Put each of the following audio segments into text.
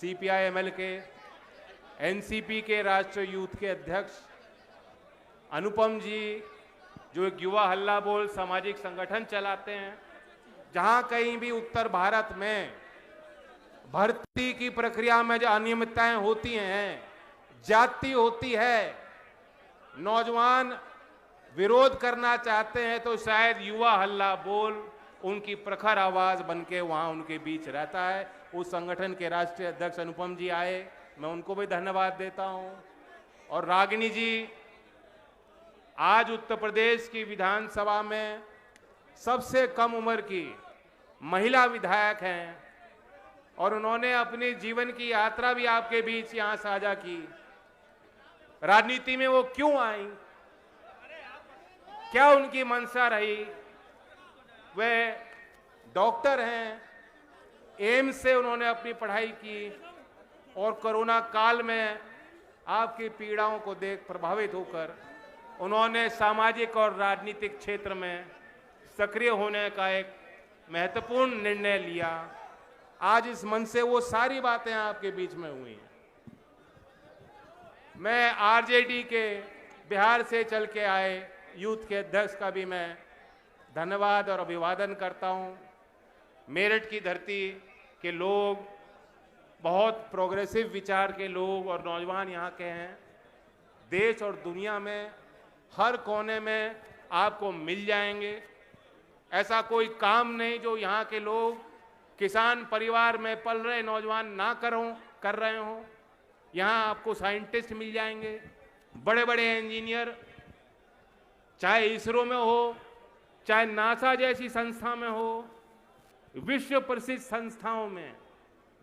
CPI-ML के, NCP के राष्ट्रीय यूथ के अध्यक्ष अनुपम जी, जो एक युवा हल्ला बोल सामाजिक संगठन चलाते हैं, जहां कहीं भी उत्तर भारत में भर्ती की प्रक्रिया में जो अनियमितताएं होती हैं, जाति होती है, नौजवान विरोध करना चाहते हैं, तो शायद युवा हल्ला बोल उनकी प्रखर आवाज बनके वहां उनके बीच रहता है। उस संगठन के राष्ट्रीय अध्यक्ष अनुपम जी आए, मैं उनको भी धन्यवाद देता हूं। और रागिनी जी आज उत्तर प्रदेश की विधानसभा में सबसे कम उम्र की महिला विधायक हैं और उन्होंने अपने जीवन की यात्रा भी आपके बीच यहां साझा की। राजनीति में वो क्यों आई, क्या उनकी मंशा रही। वे डॉक्टर हैं, एम्स से उन्होंने अपनी पढ़ाई की और कोरोना काल में आपकी पीड़ाओं को देख प्रभावित होकर उन्होंने सामाजिक और राजनीतिक क्षेत्र में सक्रिय होने का एक महत्वपूर्ण निर्णय लिया। आज इस मंच से वो सारी बातें आपके बीच में हुई हैं। मैं आरजेडी के बिहार से चल के आए यूथ के अध्यक्ष का भी मैं धन्यवाद और अभिवादन करता हूं। मेरठ की धरती के लोग बहुत प्रोग्रेसिव विचार के लोग और नौजवान यहाँ के हैं। देश और दुनिया में हर कोने में आपको मिल जाएंगे। ऐसा कोई काम नहीं जो यहाँ के लोग किसान परिवार में पल रहे नौजवान ना कर रहे हों। यहाँ आपको साइंटिस्ट मिल जाएंगे, बड़े बड़े इंजीनियर, चाहे इसरो में हो, चाहे नासा जैसी संस्था में हो, विश्व प्रसिद्ध संस्थाओं में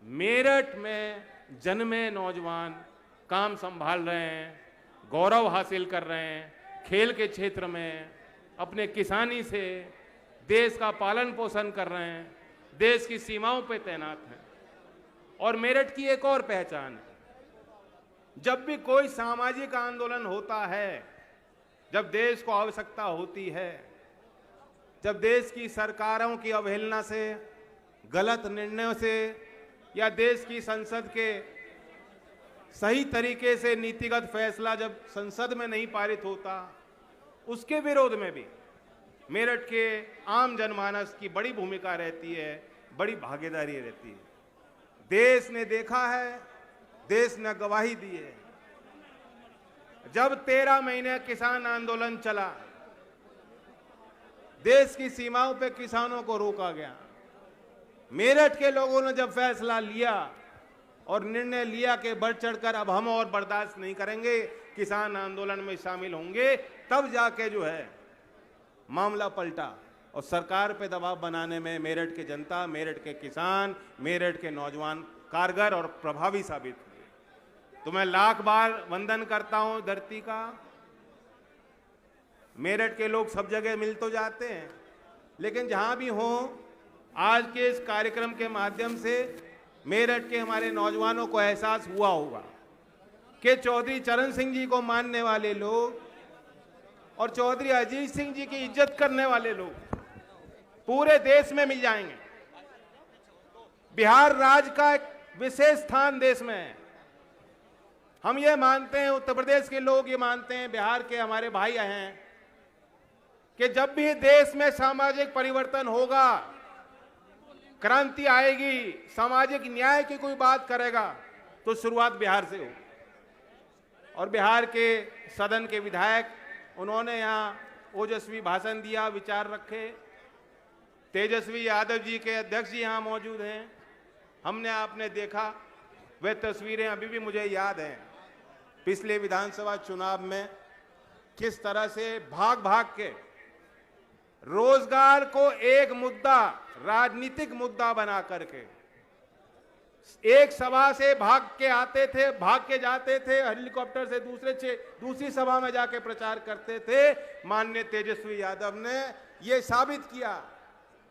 मेरठ में जन्मे नौजवान काम संभाल रहे हैं, गौरव हासिल कर रहे हैं। खेल के क्षेत्र में अपने किसानी से देश का पालन पोषण कर रहे हैं, देश की सीमाओं पर तैनात हैं। और मेरठ की एक और पहचान है, जब भी कोई सामाजिक आंदोलन होता है, जब देश को आवश्यकता होती है, जब देश की सरकारों की अवहेलना से, गलत निर्णयों से या देश की संसद के सही तरीके से नीतिगत फैसला जब संसद में नहीं पारित होता, उसके विरोध में भी मेरठ के आम जनमानस की बड़ी भूमिका रहती है, बड़ी भागीदारी रहती है। देश ने देखा है, देश ने गवाही दी है। जब 13 महीने किसान आंदोलन चला, देश की सीमाओं पे किसानों को रोका गया। मेरठ के लोगों ने जब फैसला लिया और निर्णय लिया कि बढ़ चढ़कर अब हम और बर्दाश्त नहीं करेंगे, किसान आंदोलन में शामिल होंगे, तब जाके जो है मामला पलटा और सरकार पे दबाव बनाने में मेरठ की जनता, मेरठ के किसान, मेरठ के नौजवान कारगर और प्रभावी साबित हुए। तो मैं लाख बार वंदन करता हूं धरती का। मेरठ के लोग सब जगह मिल तो जाते हैं, लेकिन जहां भी हों, आज के इस कार्यक्रम के माध्यम से मेरठ के हमारे नौजवानों को एहसास हुआ होगा कि चौधरी चरण सिंह जी को मानने वाले लोग और चौधरी अजीत सिंह जी की इज्जत करने वाले लोग पूरे देश में मिल जाएंगे। बिहार राज्य का एक विशेष स्थान देश में है। हम ये मानते हैं, उत्तर प्रदेश के लोग ये मानते हैं, बिहार के हमारे भाई हैं, कि जब भी देश में सामाजिक परिवर्तन होगा, क्रांति आएगी, सामाजिक न्याय की कोई बात करेगा, तो शुरुआत बिहार से हो। और बिहार के सदन के विधायक, उन्होंने यहाँ ओजस्वी भाषण दिया, विचार रखे। तेजस्वी यादव जी के अध्यक्ष जी यहाँ मौजूद हैं। हमने आपने देखा, वे तस्वीरें अभी भी मुझे याद हैं, पिछले विधानसभा चुनाव में किस तरह से भाग भाग के रोजगार को एक मुद्दा, राजनीतिक मुद्दा बना करके एक सभा से भाग के आते थे, भाग के जाते थे, हेलीकॉप्टर से दूसरी सभा में जाके प्रचार करते थे। माननीय तेजस्वी यादव ने यह साबित किया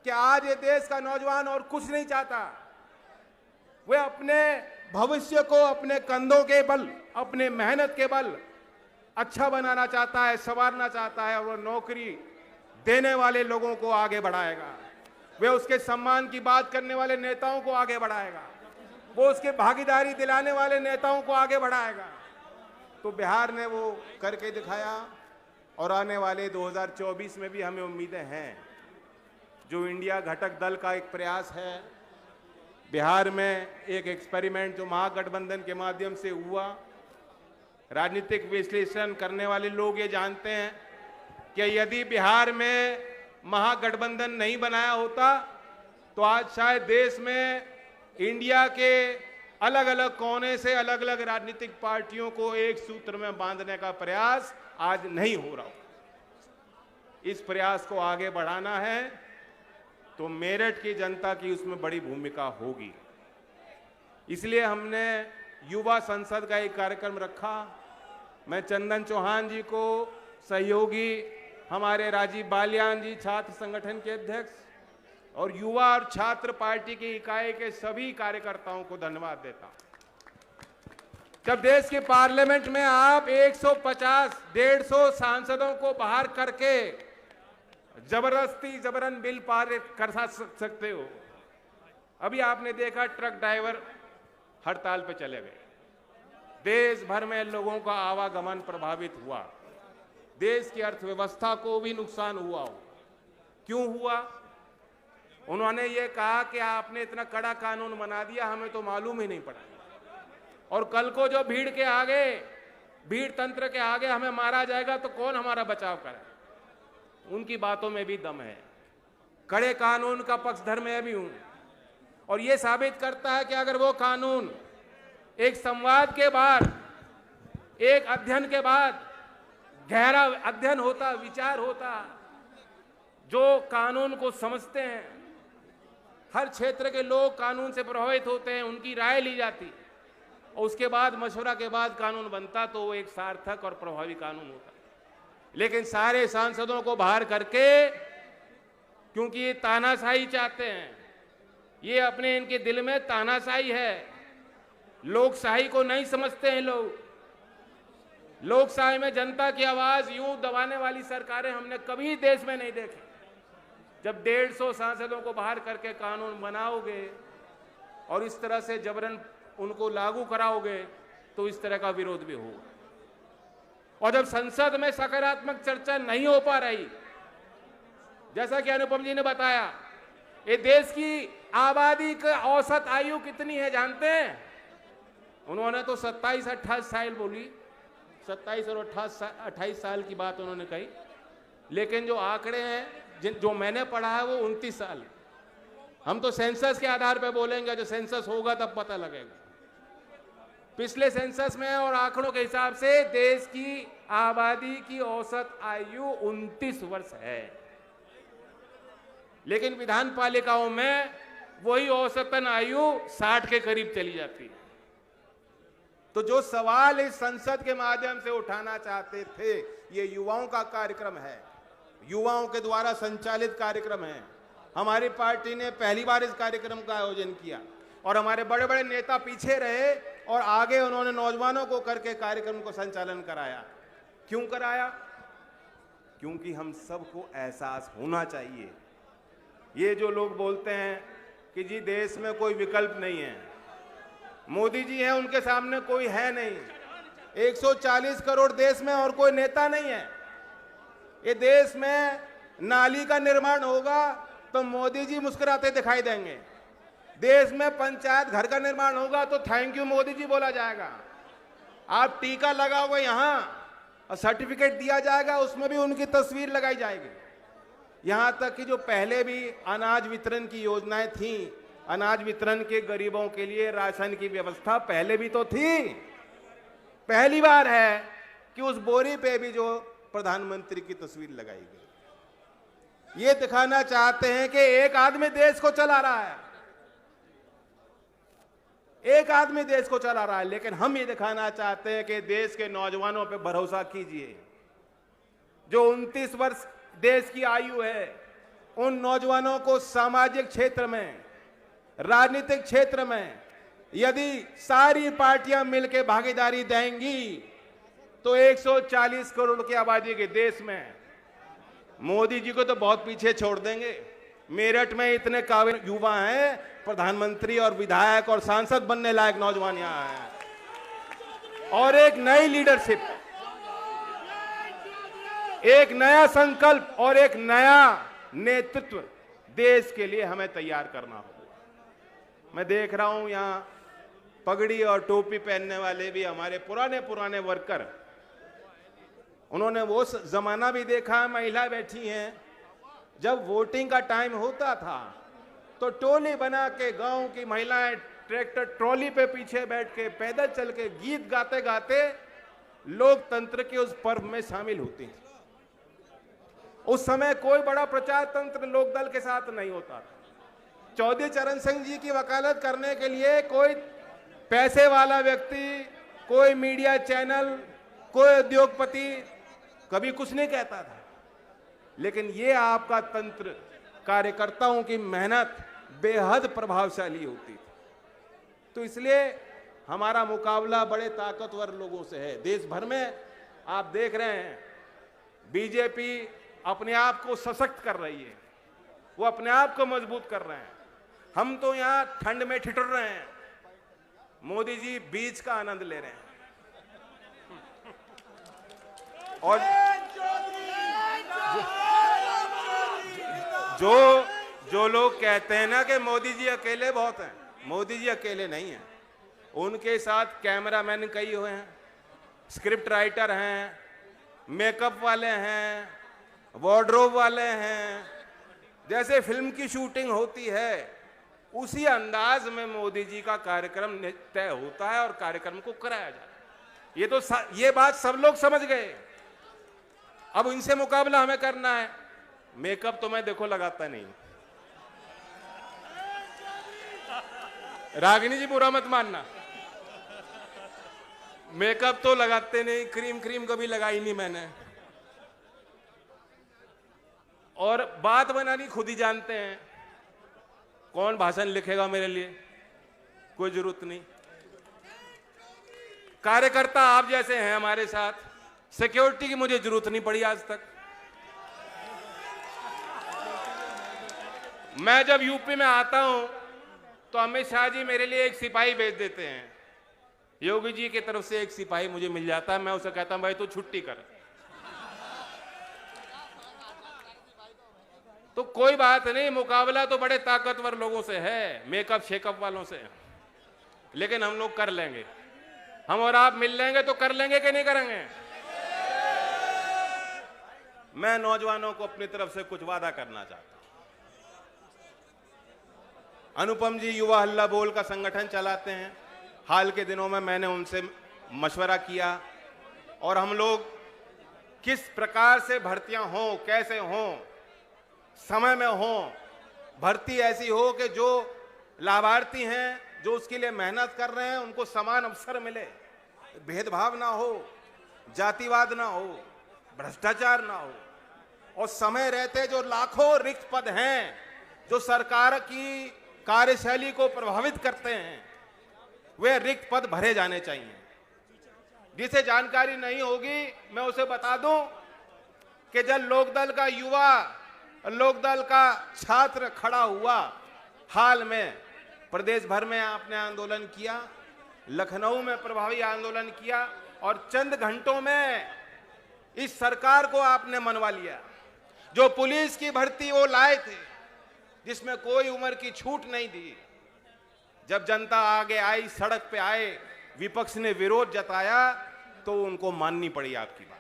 कि आज ये देश का नौजवान और कुछ नहीं चाहता। वे अपने भविष्य को अपने कंधों के बल, अपने मेहनत के बल अच्छा बनाना चाहता है, संवारना चाहता है, और वो नौकरी देने वाले लोगों को आगे बढ़ाएगा। वे उसके सम्मान की बात करने वाले नेताओं को आगे बढ़ाएगा। वो उसके भागीदारी दिलाने वाले नेताओं को आगे बढ़ाएगा। तो बिहार ने वो करके दिखाया और आने वाले 2024 में भी हमें उम्मीदें हैं। जो इंडिया घटक दल का एक प्रयास है, बिहार में एक एक्सपेरिमेंट जो महागठबंधन के माध्यम से हुआ, राजनीतिक विश्लेषण करने वाले लोग ये जानते हैं कि यदि बिहार में महागठबंधन नहीं बनाया होता तो आज शायद देश में इंडिया के अलग अलग कोने से अलग अलग राजनीतिक पार्टियों को एक सूत्र में बांधने का प्रयास आज नहीं हो रहा। इस प्रयास को आगे बढ़ाना है तो मेरठ की जनता की उसमें बड़ी भूमिका होगी। इसलिए हमने युवा संसद का एक कार्यक्रम रखा। मैं चंदन चौहान जी को, सहयोगी हमारे राजीव बालियान जी, छात्र संगठन के अध्यक्ष, और युवा और छात्र पार्टी की इकाई के सभी कार्यकर्ताओं को धन्यवाद देता हूं। जब देश के पार्लियामेंट में आप 150-150 सांसदों को बाहर करके जबरन बिल पारित कर सकते हो। अभी आपने देखा ट्रक ड्राइवर हड़ताल पे चले गए, देश भर में लोगों का आवागमन प्रभावित हुआ, देश की अर्थव्यवस्था को भी नुकसान हुआ हो। क्यों हुआ? उन्होंने ये कहा कि आपने इतना कड़ा कानून बना दिया, हमें तो मालूम ही नहीं पड़ा, और कल को जो भीड़ के आगे, भीड़ तंत्र के आगे हमें मारा जाएगा तो कौन हमारा बचाव करे। उनकी बातों में भी दम है। कड़े कानून का पक्षधर मैं भी हूं, और ये साबित करता है कि अगर वो कानून एक संवाद के बाद, एक अध्ययन के बाद, गहरा अध्ययन होता, विचार होता, जो कानून को समझते हैं, हर क्षेत्र के लोग कानून से प्रभावित होते हैं, उनकी राय ली जाती और उसके बाद मशवरा के बाद कानून बनता, तो वो एक सार्थक और प्रभावी कानून होता। लेकिन सारे सांसदों को बाहर करके, क्योंकि ये तानाशाही चाहते हैं, ये अपने इनके दिल में तानाशाही है, लोकशाही को नहीं समझते हैं लोग। लोकशाही में जनता की आवाज यूं दबाने वाली सरकारें हमने कभी देश में नहीं देखी। जब 150 सांसदों को बाहर करके कानून बनाओगे और इस तरह से जबरन उनको लागू कराओगे तो इस तरह का विरोध भी होगा। और जब संसद में सकारात्मक चर्चा नहीं हो पा रही, जैसा कि अनुपम जी ने बताया, ये देश की आबादी का औसत आयु कितनी है जानते हैं? उन्होंने तो 27-28 साल बोली, 27 और 28 साल की बात उन्होंने कही, लेकिन जो आंकड़े हैं जो मैंने पढ़ा है वो 29 साल। हम तो सेंसस के आधार पर बोलेंगे, जो सेंसस होगा तब पता लगेगा। पिछले सेंसस में और आंकड़ों के हिसाब से देश की आबादी की औसत आयु 29 वर्ष है, लेकिन विधान पालिकाओं में वही औसतन आयु 60 के करीब चली जाती है। तो जो सवाल इस संसद के माध्यम से उठाना चाहते थे, ये युवाओं का कार्यक्रम है, युवाओं के द्वारा संचालित कार्यक्रम है। हमारी पार्टी ने पहली बार इस कार्यक्रम का आयोजन किया और हमारे बड़े बड़े नेता पीछे रहे और आगे उन्होंने नौजवानों को करके कार्यक्रम को संचालन कराया। क्यों कराया? क्योंकि हम सबको एहसास होना चाहिए। ये जो लोग बोलते हैं कि जी देश में कोई विकल्प नहीं है, मोदी जी हैं, उनके सामने कोई है नहीं, 140 करोड़ देश में और कोई नेता नहीं है, ये देश में नाली का निर्माण होगा तो मोदी जी मुस्कुराते दिखाई देंगे, देश में पंचायत घर का निर्माण होगा तो थैंक यू मोदी जी बोला जाएगा, आप टीका लगाओगे यहां और सर्टिफिकेट दिया जाएगा, उसमें भी उनकी तस्वीर लगाई जाएगी। यहां तक कि जो पहले भी अनाज वितरण की योजनाएं थी, अनाज वितरण के गरीबों के लिए राशन की व्यवस्था पहले भी तो थी, पहली बार है कि उस बोरी पे भी जो प्रधानमंत्री की तस्वीर लगाई गई। ये दिखाना चाहते हैं कि एक आदमी देश को चला रहा है, एक आदमी देश को चला रहा है, लेकिन हम ये दिखाना चाहते हैं कि देश के नौजवानों पे भरोसा कीजिए। जो 29 वर्ष देश की आयु है, उन नौजवानों को सामाजिक क्षेत्र में, राजनीतिक क्षेत्र में यदि सारी पार्टियां मिलकर भागीदारी देंगी तो 140 करोड़ की आबादी के देश में मोदी जी को तो बहुत पीछे छोड़ देंगे। मेरठ में इतने काबिल युवा हैं प्रधानमंत्री और विधायक और सांसद बनने लायक नौजवान यहाँ हैं, और एक नई लीडरशिप, एक नया संकल्प और एक नया नेतृत्व देश के लिए हमें तैयार करना होगा। मैं देख रहा हूं यहां पगड़ी और टोपी पहनने वाले भी हमारे पुराने वर्कर, उन्होंने वो जमाना भी देखा, महिला बैठी हैं, जब वोटिंग का टाइम होता था तो टोली बना के गांव की महिलाएं ट्रैक्टर ट्रॉली पे पीछे बैठ के पैदल चल के गीत गाते गाते लोकतंत्र के उस पर्व में शामिल होती थी। उस समय कोई बड़ा प्रचार तंत्र लोकदल के साथ नहीं होता था। चौधरी चरण सिंह जी की वकालत करने के लिए कोई पैसे वाला व्यक्ति, कोई मीडिया चैनल, कोई उद्योगपति कभी कुछ नहीं कहता था, लेकिन ये आपका तंत्र, कार्यकर्ताओं की मेहनत बेहद प्रभावशाली होती थी। तो इसलिए हमारा मुकाबला बड़े ताकतवर लोगों से है। देश भर में आप देख रहे हैं बीजेपी अपने आप को सशक्त कर रही है, वो अपने आप को मजबूत कर रहे हैं। हम तो यहां ठंड में ठिठुर रहे हैं, मोदी जी बीच का आनंद ले रहे हैं। और जो लोग कहते हैं ना कि मोदी जी अकेले बहुत हैं, मोदी जी अकेले नहीं हैं, उनके साथ कैमरामैन कई हुए हैं, स्क्रिप्ट राइटर हैं, मेकअप वाले हैं, वार्डरोब वाले हैं। जैसे फिल्म की शूटिंग होती है उसी अंदाज में मोदी जी का कार्यक्रम तय होता है और कार्यक्रम को कराया जाता है। ये बात सब लोग समझ गए। अब इनसे मुकाबला हमें करना है। मेकअप तो मैं देखो लगाता नहीं, रागिनी जी बुरा मत मानना, मेकअप तो लगाते नहीं, क्रीम कभी लगाई नहीं मैंने, और बात बनानी खुद ही जानते हैं। कौन भाषण लिखेगा मेरे लिए, कोई जरूरत नहीं। कार्यकर्ता आप जैसे हैं हमारे साथ, सिक्योरिटी की मुझे जरूरत नहीं पड़ी आज तक। मैं जब यूपी में आता हूं तो अमित शाह जी मेरे लिए एक सिपाही भेज देते हैं, योगी जी की तरफ से एक सिपाही मुझे मिल जाता है। मैं उसे कहता हूं भाई तू छुट्टी कर। तो कोई बात नहीं, मुकाबला तो बड़े ताकतवर लोगों से है, मेकअप शेकअप वालों से, लेकिन हम लोग कर लेंगे। हम और आप मिल लेंगे तो कर लेंगे कि नहीं करेंगे। मैं नौजवानों को अपनी तरफ से कुछ वादा करना चाहता हूं। अनुपम जी युवा हल्ला बोल का संगठन चलाते हैं। हाल के दिनों में मैंने उनसे मशवरा किया और हम लोग किस प्रकार से भर्तियां हों, कैसे हों, समय में हों, भर्ती ऐसी हो कि जो लाभार्थी हैं, जो उसके लिए मेहनत कर रहे हैं, उनको समान अवसर मिले, भेदभाव ना हो, जातिवाद ना हो, भ्रष्टाचार ना हो, और समय रहते जो लाखों रिक्त पद हैं जो सरकार की कार्यशैली को प्रभावित करते हैं, वे रिक्त पद भरे जाने चाहिए। जिसे जानकारी नहीं होगी मैं उसे बता दूं कि जब लोकदल का युवा, लोकदल का छात्र खड़ा हुआ, हाल में प्रदेश भर में आपने आंदोलन किया, लखनऊ में प्रभावी आंदोलन किया और चंद घंटों में इस सरकार को आपने मनवा लिया। जो पुलिस की भर्ती वो लाए थे जिसमें कोई उम्र की छूट नहीं दी, जब जनता आगे आई, सड़क पे आए, विपक्ष ने विरोध जताया तो उनको माननी पड़ी आपकी बात।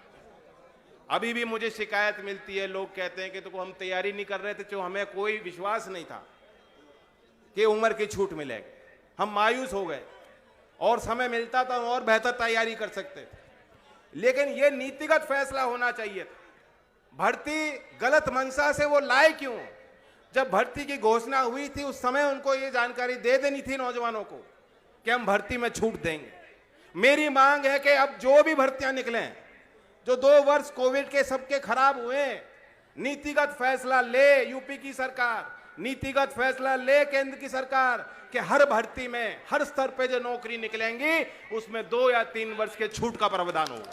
अभी भी मुझे शिकायत मिलती है, लोग कहते हैं कि तो हम तैयारी नहीं कर रहे थे, तो हमें कोई विश्वास नहीं था कि उम्र की छूट मिलेगी, हम मायूस हो गए, और समय मिलता तो हम और बेहतर तैयारी कर सकते थे। लेकिन यह नीतिगत फैसला होना चाहिए था। भर्ती गलत मंशा से वो लाए क्यों? जब भर्ती की घोषणा हुई थी उस समय उनको ये जानकारी दे देनी थी नौजवानों को कि हम भर्ती में छूट देंगे। मेरी मांग है कि अब जो भी भर्तियां निकलें, जो 2 वर्ष कोविड के सबके खराब हुए, नीतिगत फैसला ले यूपी की सरकार, नीतिगत फैसला ले केंद्र की सरकार कि हर भर्ती में, हर स्तर पे जो नौकरी निकलेंगी उसमें 2 या 3 वर्ष के छूट का प्रावधान होगा।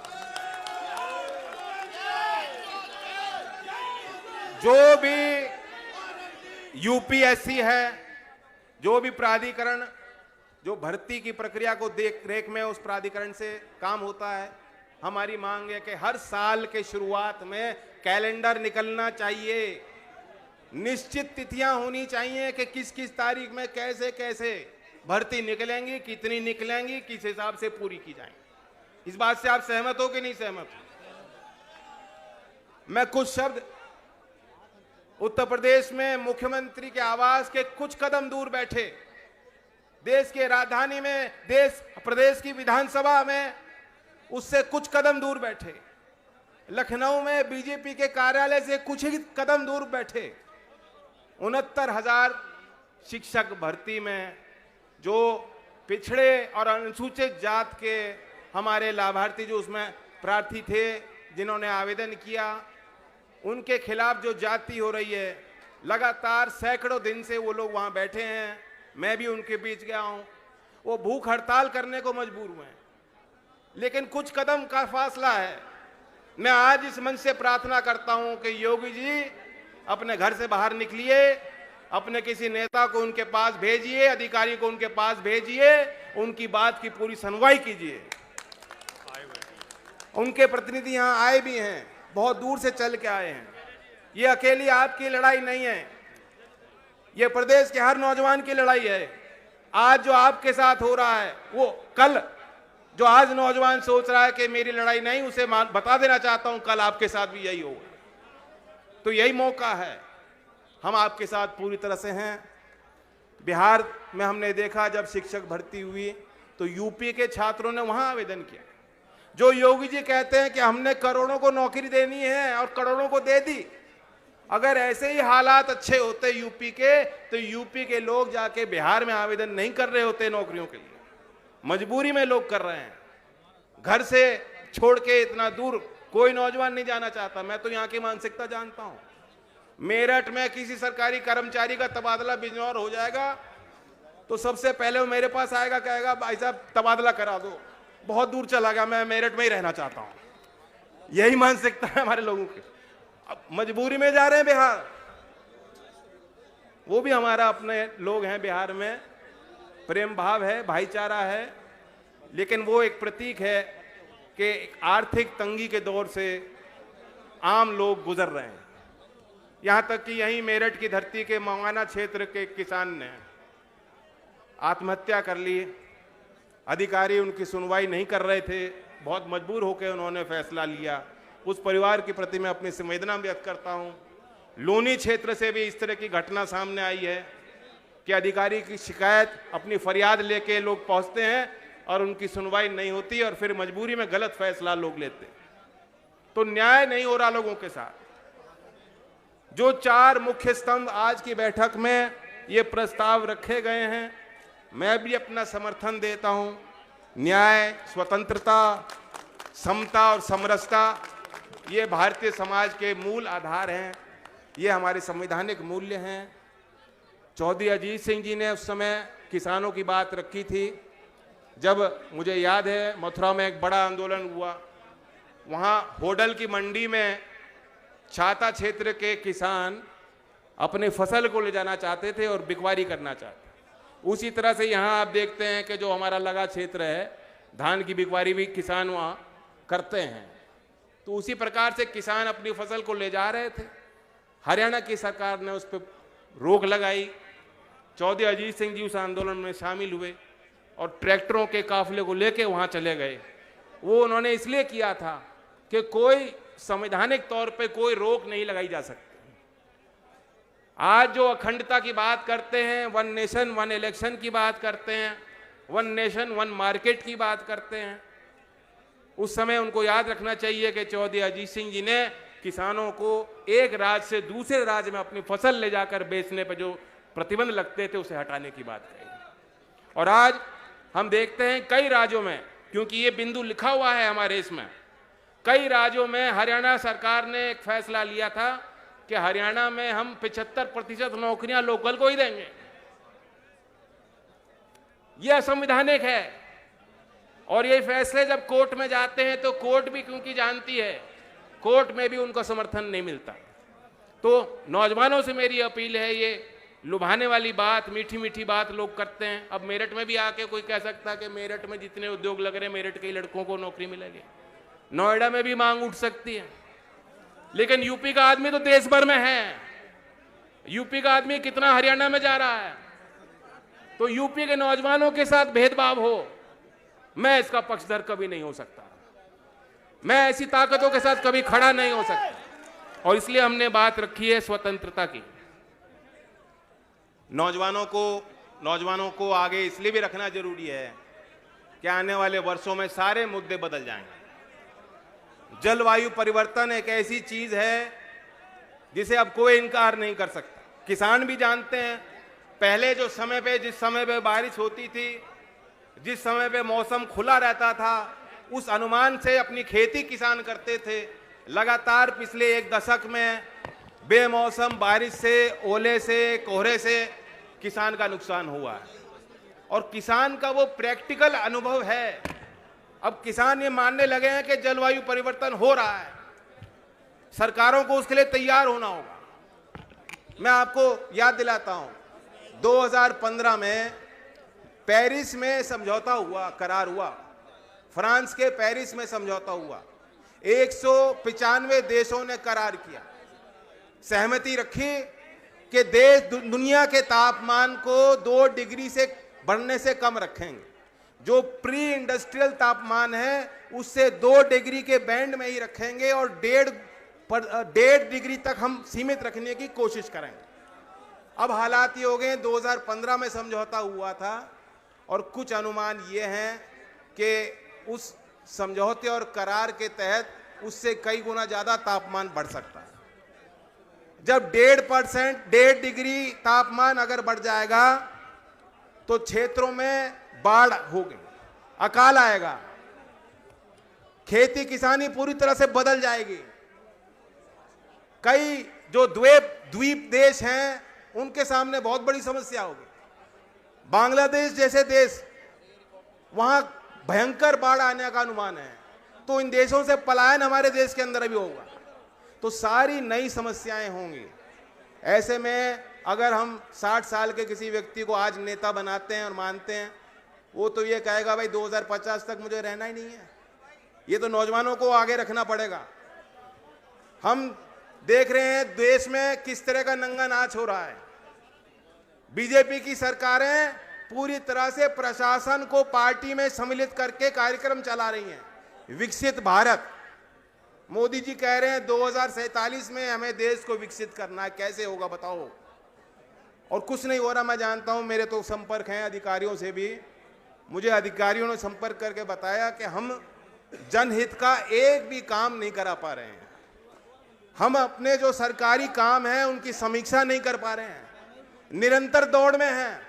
जो भी यूपीएससी है, जो भी प्राधिकरण जो भर्ती की प्रक्रिया को देख रेख में उस प्राधिकरण से काम होता है, हमारी मांग है कि हर साल के शुरुआत में कैलेंडर निकलना चाहिए, निश्चित तिथियां होनी चाहिए कि किस किस तारीख में कैसे कैसे भर्ती निकलेंगी, कितनी निकलेंगी, किस हिसाब से पूरी की जाएंगी। इस बात से आप सहमत हो कि नहीं सहमत हो? मैं कुछ शब्द उत्तर प्रदेश में मुख्यमंत्री के आवास के कुछ कदम दूर बैठे, देश के राजधानी में, प्रदेश की विधानसभा में उससे कुछ कदम दूर बैठे, लखनऊ में बीजेपी के कार्यालय से कुछ ही कदम दूर बैठे 69,000 शिक्षक भर्ती में जो पिछड़े और अनुसूचित जात के हमारे लाभार्थी जो उसमें प्रार्थी थे, जिन्होंने आवेदन किया, उनके खिलाफ जो जाति हो रही है, लगातार सैकड़ों दिन से वो लोग वहां बैठे हैं। मैं भी उनके बीच गया हूं। वो भूख हड़ताल करने को मजबूर हुए हैं, लेकिन कुछ कदम का फासला है। मैं आज इस मंच से प्रार्थना करता हूं कि योगी जी अपने घर से बाहर निकलिए, अपने किसी नेता को उनके पास भेजिए, अधिकारी को उनके पास भेजिए, उनकी बात की पूरी सुनवाई कीजिए। उनके प्रतिनिधि यहां आए भी हैं, बहुत दूर से चल के आए हैं। ये अकेली आपकी लड़ाई नहीं है, ये प्रदेश के हर नौजवान की लड़ाई है। आज जो आपके साथ हो रहा है, वो कल जो आज नौजवान सोच रहा है कि मेरी लड़ाई नहीं, उसे बता देना चाहता हूं कल आपके साथ भी यही होगा। तो यही मौका है, हम आपके साथ पूरी तरह से हैं। बिहार में हमने देखा जब शिक्षक भर्ती हुई तो यूपी के छात्रों ने वहां आवेदन किया। जो योगी जी कहते हैं कि हमने करोड़ों को नौकरी देनी है और करोड़ों को दे दी, अगर ऐसे ही हालात अच्छे होते यूपी के, तो यूपी के लोग जाके बिहार में आवेदन नहीं कर रहे होते नौकरियों के लिए। मजबूरी में लोग कर रहे हैं, घर से छोड़ के इतना दूर कोई नौजवान नहीं जाना चाहता। मैं तो यहाँ की मानसिकता जानता हूँ। मेरठ में किसी सरकारी कर्मचारी का तबादला बिजनौर हो जाएगा तो सबसे पहले वो मेरे पास आएगा, कहेगा भाई साहब तबादला करा दो, बहुत दूर चला गया, मैं मेरठ में ही रहना चाहता हूँ। यही मानसिकता है हमारे लोगों की। अब मजबूरी में जा रहे हैं बिहार, वो भी हमारा अपने लोग हैं बिहार में, प्रेम भाव है, भाईचारा है, लेकिन वो एक प्रतीक है कि आर्थिक तंगी के दौर से आम लोग गुजर रहे हैं। यहां तक कि यहीं मेरठ की धरती के मवाना क्षेत्र के किसान ने आत्महत्या कर ली। अधिकारी उनकी सुनवाई नहीं कर रहे थे, बहुत मजबूर होकर उन्होंने फैसला लिया। उस परिवार के प्रति मैं अपनी संवेदना व्यक्त करता हूं। लोनी क्षेत्र से भी इस तरह की घटना सामने आई है कि अधिकारी की शिकायत, अपनी फरियाद लेके लोग पहुंचते हैं और उनकी सुनवाई नहीं होती और फिर मजबूरी में गलत फैसला लोग लेते हैं। तो न्याय नहीं हो रहा लोगों के साथ। जो 4 मुख्य स्तंभ आज की बैठक में ये प्रस्ताव रखे गए हैं, मैं भी अपना समर्थन देता हूं। न्याय, स्वतंत्रता, समता और समरसता, ये भारतीय समाज के मूल आधार हैं, ये हमारे संवैधानिक मूल्य हैं। चौधरी अजीत सिंह जी ने उस समय किसानों की बात रखी थी, जब मुझे याद है मथुरा में एक बड़ा आंदोलन हुआ, वहाँ होडल की मंडी में छाता क्षेत्र के किसान अपने फसल को ले जाना चाहते थे और बिकवारी करना चाहते। उसी तरह से यहाँ आप देखते हैं कि जो हमारा लगा क्षेत्र है, धान की बिकवारी भी किसान वहाँ करते हैं। तो उसी प्रकार से किसान अपनी फसल को ले जा रहे थे, हरियाणा की सरकार ने उस पर रोक लगाई। चौधरी अजीत सिंह जी उस आंदोलन में शामिल हुए और ट्रैक्टरों के काफिले को लेके वहाँ चले गए। वो उन्होंने इसलिए किया था कि कोई संवैधानिक तौर पे कोई रोक नहीं लगाई जा सकती। आज जो अखंडता की बात करते हैं, 1 नेशन 1 इलेक्शन की बात करते हैं, 1 नेशन 1 मार्केट की बात करते हैं, उस समय उनको याद रखना चाहिए कि चौधरी अजीत सिंह जी ने किसानों को एक राज्य से दूसरे राज्य में अपनी फसल ले जाकर बेचने पर जो प्रतिबंध लगते थे उसे हटाने की बात कही। और आज हम देखते हैं कई राज्यों में, क्योंकि ये बिंदु लिखा हुआ है हमारे इसमें, कई राज्यों में हरियाणा सरकार ने एक फैसला लिया था कि हरियाणा में हम 75% नौकरियां लोकल को ही देंगे। यह असंवैधानिक है और ये फैसले जब कोर्ट में जाते हैं तो कोर्ट भी क्योंकि जानती है, कोर्ट में भी उनका समर्थन नहीं मिलता। तो नौजवानों से मेरी अपील है, ये लुभाने वाली बात, मीठी मीठी बात लोग करते हैं। अब मेरठ में भी आके कोई कह सकता है कि मेरठ में जितने उद्योग लग रहे हैं मेरठ के ही लड़कों को नौकरी मिलेगी, नोएडा में भी मांग उठ सकती है। लेकिन यूपी का आदमी तो देश भर में है, यूपी का आदमी कितना हरियाणा में जा रहा है। तो यूपी के नौजवानों के साथ भेदभाव हो, मैं इसका पक्षधर कभी नहीं हो सकता, मैं ऐसी ताकतों के साथ कभी खड़ा नहीं हो सकता। और इसलिए हमने बात रखी है स्वतंत्रता की। नौजवानों को आगे इसलिए भी रखना जरूरी है कि आने वाले वर्षों में सारे मुद्दे बदल जाएंगे। जलवायु परिवर्तन एक ऐसी चीज है जिसे अब कोई इनकार नहीं कर सकता। किसान भी जानते हैं, पहले जिस समय पे बारिश होती थी, जिस समय पे मौसम खुला रहता था, उस अनुमान से अपनी खेती किसान करते थे। लगातार पिछले एक दशक में बेमौसम बारिश से, ओले से, कोहरे से किसान का नुकसान हुआ है और किसान का वो प्रैक्टिकल अनुभव है। अब किसान ये मानने लगे हैं कि जलवायु परिवर्तन हो रहा है, सरकारों को उसके लिए तैयार होना होगा। मैं आपको याद दिलाता हूं, 2015 में पेरिस में समझौता हुआ, करार हुआ, फ्रांस के पेरिस में समझौता हुआ। 195 देशों ने करार किया, सहमति रखी कि देश दुनिया के तापमान को 2 डिग्री से बढ़ने से कम रखेंगे। जो प्री इंडस्ट्रियल तापमान है उससे 2 डिग्री के बैंड में ही रखेंगे और 1.5 डिग्री तक हम सीमित रखने की कोशिश करेंगे। अब हालात ये हो गए, 2015 में समझौता हुआ था और कुछ अनुमान ये हैं कि उस समझौते और करार के तहत उससे कई गुना ज्यादा तापमान बढ़ सकता है। जब 1.5 डिग्री तापमान अगर बढ़ जाएगा तो क्षेत्रों में बाढ़ होगी, अकाल आएगा, खेती किसानी पूरी तरह से बदल जाएगी। कई जो द्वीप देश हैं उनके सामने बहुत बड़ी समस्या होगी। बांग्लादेश जैसे देश, वहां भयंकर बाढ़ आने का अनुमान है, तो इन देशों से पलायन हमारे देश के अंदर भी होगा, तो सारी नई समस्याएं होंगी। ऐसे में अगर हम 60 साल के किसी व्यक्ति को आज नेता बनाते हैं और मानते हैं, वो तो ये कहेगा भाई 2050 तक मुझे रहना ही नहीं है। ये तो नौजवानों को आगे रखना पड़ेगा। हम देख रहे हैं देश में किस तरह का नंगा नाच हो रहा है। बीजेपी की सरकारें पूरी तरह से प्रशासन को पार्टी में सम्मिलित करके कार्यक्रम चला रही हैं। विकसित भारत, मोदी जी कह रहे हैं 2047 में हमें देश को विकसित करना है। कैसे होगा बताओ? और कुछ नहीं हो रहा। मैं जानता हूं, मेरे तो संपर्क हैं अधिकारियों से भी, मुझे अधिकारियों ने संपर्क करके बताया कि हम जनहित का एक भी काम नहीं करा पा रहे हैं। हम अपने जो सरकारी काम हैं उनकी समीक्षा नहीं कर पा रहे हैं, निरंतर दौड़ में हैं।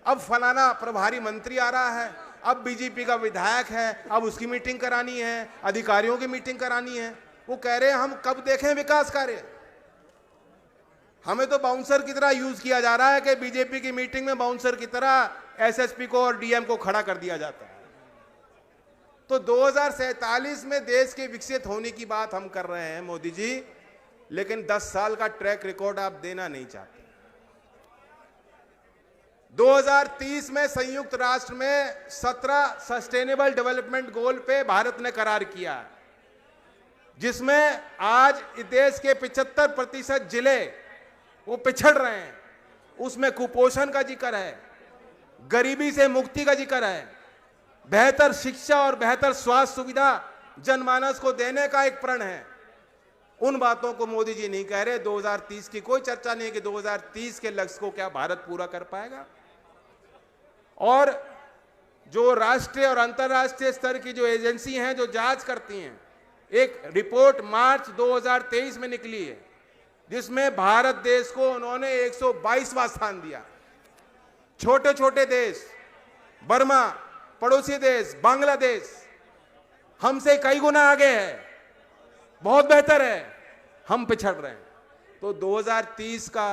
अब फलाना प्रभारी मंत्री आ रहा है, अब बीजेपी का विधायक है, अब उसकी मीटिंग करानी है, अधिकारियों की मीटिंग करानी है। वो कह रहे हैं हम कब देखें विकास कार्य। हमें तो बाउंसर की तरह यूज किया जा रहा है कि बीजेपी की मीटिंग में बाउंसर की तरह एसएसपी को और डीएम को खड़ा कर दिया जाता है। तो 2047 में देश के विकसित होने की बात हम कर रहे हैं मोदी जी, लेकिन 10 साल का ट्रैक रिकॉर्ड आप देना नहीं चाहते। 2030 में संयुक्त राष्ट्र में 17 सस्टेनेबल डेवलपमेंट गोल पे भारत ने करार किया, जिसमें आज देश के 75% जिले वो पिछड़ रहे हैं। उसमें कुपोषण का जिक्र है, गरीबी से मुक्ति का जिक्र है, बेहतर शिक्षा और बेहतर स्वास्थ्य सुविधा जनमानस को देने का एक प्रण है। उन बातों को मोदी जी नहीं कह रहे। 2030 की कोई चर्चा नहीं कि 2030 के लक्ष्य को क्या भारत पूरा कर पाएगा। और जो राष्ट्रीय और अंतर्राष्ट्रीय स्तर की जो एजेंसी हैं जो जांच करती हैं, एक रिपोर्ट मार्च 2023 में निकली है जिसमें भारत देश को उन्होंने 122वां स्थान दिया। छोटे छोटे देश, बर्मा, पड़ोसी देश बांग्लादेश हमसे कई गुना आगे है, बहुत बेहतर है, हम पिछड़ रहे हैं। तो 2030 का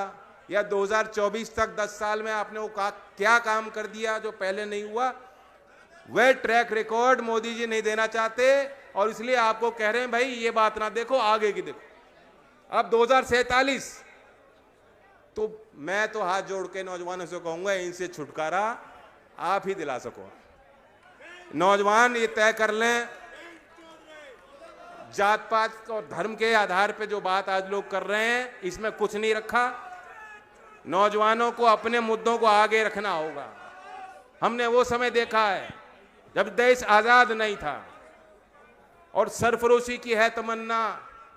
या 2024 तक 10 साल में आपने वो क्या काम कर दिया जो पहले नहीं हुआ, वह ट्रैक रिकॉर्ड मोदी जी नहीं देना चाहते। और इसलिए आपको कह रहे हैं भाई ये बात ना देखो, आगे की देखो। अब 2047 तो मैं तो हाथ जोड़ के नौजवानों से कहूंगा, इनसे छुटकारा आप ही दिला सको। नौजवान ये तय कर लें, जात पात और धर्म के आधार पे जो बात आज लोग कर रहे हैं इसमें कुछ नहीं रखा। नौजवानों को अपने मुद्दों को आगे रखना होगा। हमने वो समय देखा है जब देश आजाद नहीं था और सरफरोशी की है तमन्ना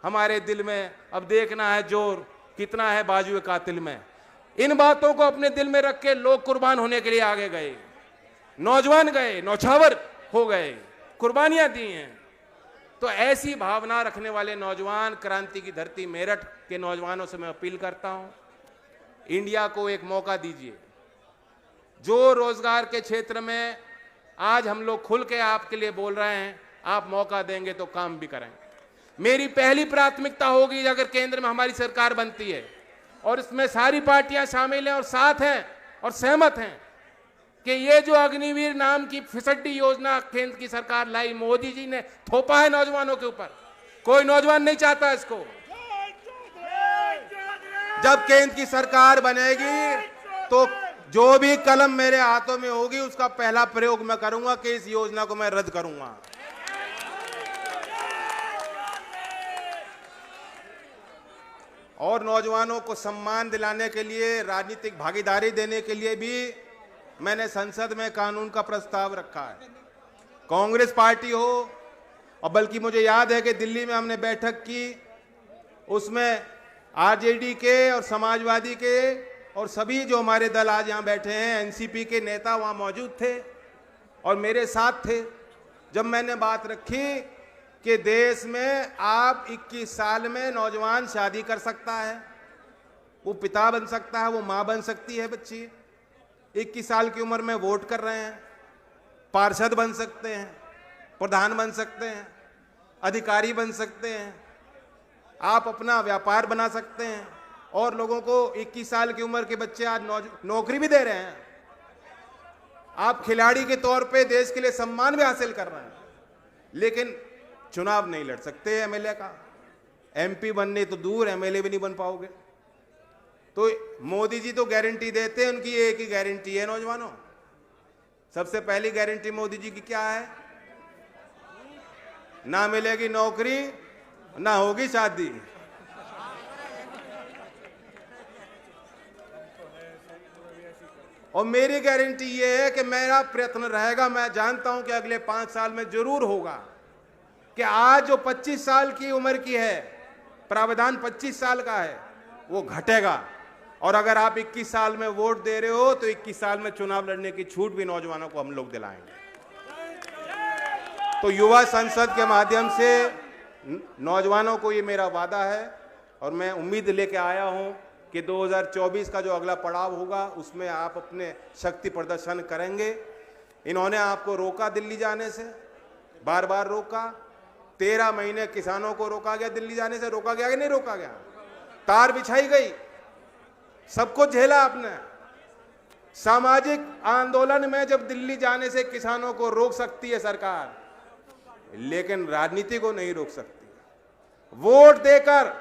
हमारे दिल में, अब देखना है जोर कितना है बाजुए कातिल में। इन बातों को अपने दिल में रख के लोग कुर्बान होने के लिए आगे गए, नौजवान गए, नौछावर हो गए, कुर्बानियां दी हैं। तो ऐसी भावना रखने वाले नौजवान, क्रांति की धरती मेरठ के नौजवानों से मैं अपील करता हूं, इंडिया को एक मौका दीजिए। जो रोजगार के क्षेत्र में आज हम लोग खुल के आपके लिए बोल रहे हैं, आप मौका देंगे तो काम भी करेंगे। मेरी पहली प्राथमिकता होगी अगर केंद्र में हमारी सरकार बनती है और इसमें सारी पार्टियां शामिल हैं और साथ हैं और सहमत हैं कि ये जो अग्निवीर नाम की फिसड्डी योजना केंद्र की सरकार लाई, मोदी जी ने थोपा है नौजवानों के ऊपर, कोई नौजवान नहीं चाहता इसको। जब केंद्र की सरकार बनेगी तो जो भी कलम मेरे हाथों में होगी उसका पहला प्रयोग मैं करूंगा कि इस योजना को मैं रद्द करूंगा। और नौजवानों को सम्मान दिलाने के लिए, राजनीतिक भागीदारी देने के लिए भी मैंने संसद में कानून का प्रस्ताव रखा है। कांग्रेस पार्टी हो, और बल्कि मुझे याद है कि दिल्ली में हमने बैठक की, उसमें आरजेडी के और समाजवादी के और सभी जो हमारे दल आज यहाँ बैठे हैं, एनसीपी के नेता वहाँ मौजूद थे और मेरे साथ थे। जब मैंने बात रखी कि देश में आप 21 साल में नौजवान शादी कर सकता है, वो पिता बन सकता है, वो माँ बन सकती है, बच्ची 21 साल की उम्र में वोट कर रहे हैं, पार्षद बन सकते हैं, प्रधान बन सकते हैं, अधिकारी बन सकते हैं, आप अपना व्यापार बना सकते हैं और लोगों को 21 साल की उम्र के बच्चे आज नौकरी भी दे रहे हैं। आप खिलाड़ी के तौर पे देश के लिए सम्मान भी हासिल कर रहे हैं, लेकिन चुनाव नहीं लड़ सकते एमएलए का। एमपी बनने तो दूर, एमएलए भी नहीं बन पाओगे। तो मोदी जी तो गारंटी देते हैं, उनकी एक ही गारंटी है नौजवानों, सबसे पहली गारंटी मोदी जी की क्या है? ना मिलेगी नौकरी, ना होगी शादी। और मेरी गारंटी ये है कि मेरा प्रयत्न रहेगा, मैं जानता हूं कि अगले 5 साल में जरूर होगा कि आज जो 25 साल की उम्र की है, प्रावधान 25 साल का है, वो घटेगा। और अगर आप 21 साल में वोट दे रहे हो तो 21 साल में चुनाव लड़ने की छूट भी नौजवानों को हम लोग दिलाएंगे। तो युवा संसद के माध्यम से नौजवानों को ये मेरा वादा है और मैं उम्मीद लेके आया हूं कि 2024 का जो अगला पड़ाव होगा उसमें आप अपने शक्ति प्रदर्शन करेंगे। इन्होंने आपको रोका दिल्ली जाने से, बार बार रोका। 13 महीने किसानों को रोका गया दिल्ली जाने से, रोका गया कि नहीं रोका गया? तार बिछाई गई, सबको झेला आपने। सामाजिक आंदोलन में जब दिल्ली जाने से किसानों को रोक सकती है सरकार, लेकिन राजनीति को नहीं रोक सकती। वोट देकर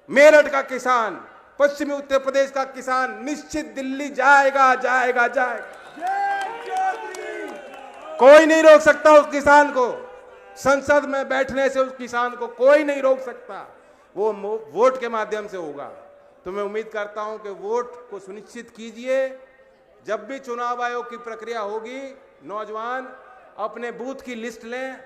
मेरठ का किसान, पश्चिमी उत्तर प्रदेश का किसान निश्चित दिल्ली जाएगा, जाएगा, जाएगा। कोई नहीं रोक सकता उस किसान को, संसद में बैठने से उस किसान को कोई नहीं रोक सकता। वो वोट के माध्यम से होगा। तो मैं उम्मीद करता हूं कि वोट को सुनिश्चित कीजिए। जब भी चुनाव आयोग की प्रक्रिया होगी, नौजवान अपने बूथ की लिस्ट लें,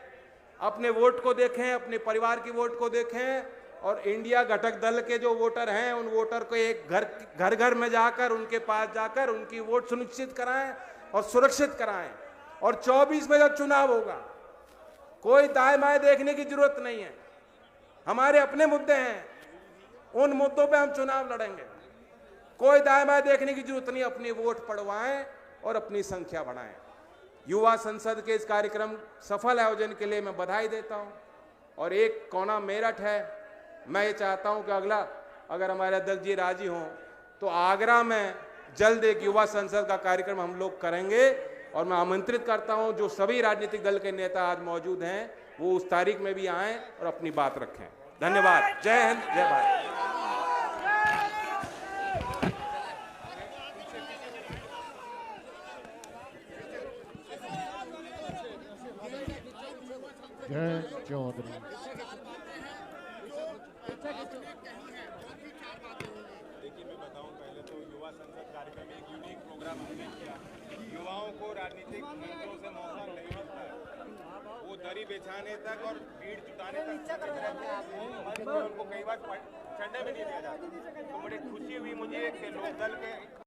अपने वोट को देखें, अपने परिवार की वोट को देखें और इंडिया घटक दल के जो वोटर हैं उन वोटर को एक घर घर में जाकर, उनके पास जाकर उनकी वोट सुनिश्चित कराएं और सुरक्षित कराएं। और 24 में जब चुनाव होगा, कोई दाएं बाएं देखने की जरूरत नहीं है। हमारे अपने मुद्दे हैं, उन मुद्दों पे हम चुनाव लड़ेंगे। कोई दाएं बाएं देखने की जरूरत नहीं, अपनी वोट पड़वाएं और अपनी संख्या बढ़ाएं। युवा संसद के इस कार्यक्रम सफल आयोजन के लिए मैं बधाई देता हूं। और एक कोना मेरठ है, मैं ये चाहता हूं कि अगला अगर हमारे अध्यक्ष जी राजी हों तो आगरा में जल्द एक युवा संसद का कार्यक्रम हम लोग करेंगे। और मैं आमंत्रित करता हूं जो सभी राजनीतिक दल के नेता आज मौजूद हैं वो उस तारीख में भी आएं और अपनी बात रखें। धन्यवाद। जय हिंद, जय भारत। जय चौधरी। देखिए, मैं बताऊं, पहले तो युवा संसद कार्यक्रम एक यूनिक प्रोग्राम हमने किया। युवाओं को राजनीतिक मंचों से मौका नहीं मिलता है, वो दरी बिछाने तक और भीड़ जुटाने तक मंच में उनको कई बार चढ़ने भी नहीं दिया जाता। तो बड़ी खुशी हुई मुझे कि लोकदल के